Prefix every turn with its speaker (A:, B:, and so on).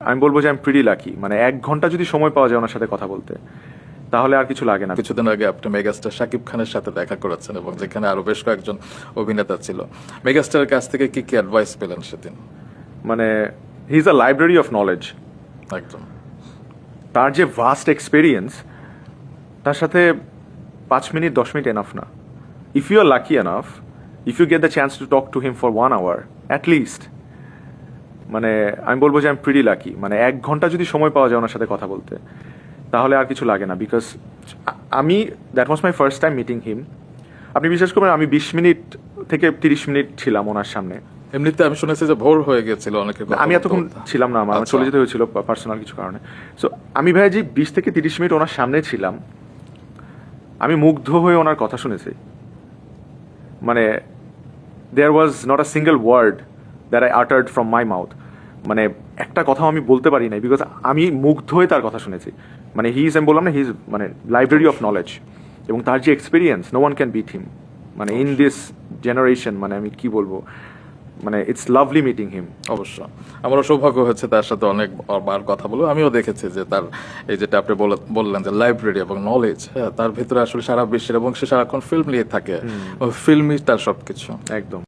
A: আমি বলবো যে আমি প্রিটি লাকি, মানে 1 ঘন্টা যদি সময় পাওয়া যায় ওনার সাথে কথা বলতে, তাহলে আর কিছু লাগে না।
B: কিছুদিন আগে আপনি মেগাস্টার শাকিব খানের সাথে দেখা করেছেন এবং যেখানে আরো বেশ কয়েকজন অভিনেতা ছিল। মেগাস্টারের কাছ থেকে কি কি অ্যাডভাইস পেলেন সেদিন?
A: মানে he is a library of knowledge.
B: একদম।
A: তার যে ভাস্ট এক্সপিরিয়েন্স, তার সাথে 5 মিনিট 10 মিনিট এনাফ না। If you are lucky enough, if you get the chance to talk to him for 1 hour at least, মানে আমি বলবো যে আমি প্রিটি লাকি, মানে 1 ঘন্টা যদি সময় পাওয়া যায় ওনার সাথে কথা বলতে, তাহলে আর কিছু লাগে না। বিকজ আমি, that was my first time meeting হিম। আপনি বিশ্বাস করবেন, আমি 20 মিনিট থেকে 30 মিনিট ছিলাম ওনার সামনে।
B: এমনিতে আমি শুনেছি যে ভোর হয়ে গিয়েছিল অনেকের কথা
A: আমি এতক্ষণ
B: বলতে।
A: ছিলাম না, আমার
B: আচ্ছা।
A: চলে যেতে হয়েছিল পার্সোনাল কিছু কারণে। সো আমি ভাই যে 20 থেকে 30 মিনিট ওনার সামনে ছিলাম, আমি মুগ্ধ হয়ে ওনার কথা শুনেছি। মানে there was not a single word that I uttered from my mouth. মানে একটা কথাও আমি বলতে পারি নাই, বিকজ আমি মুগ্ধ হয়ে তার কথা শুনেছি। মানে আমি বললাম না, হি ইজ মানে লাইব্রেরি অফ নলেজ, এবং তার যে experience, no one can beat him. মানে ইন দিস জেনারেশন, মানে আমি কি বলবো, মানে ইটস লাভলি মিটিং হিম।
B: অবশ্য আমারও সৌভাগ্য হয়েছে তার সাথে অনেকবার কথা বলে। আমিও দেখেছি যে তার এই যেটা আপনি বললেন যে লাইব্রেরি এবং নলেজ, হ্যাঁ, তার ভিতরে আসলে সারা বিশ্বের, এবং সে সারাক্ষণ ফিল্ম নিয়ে থাকে, ফিল্মই তার সবকিছু।
A: একদম।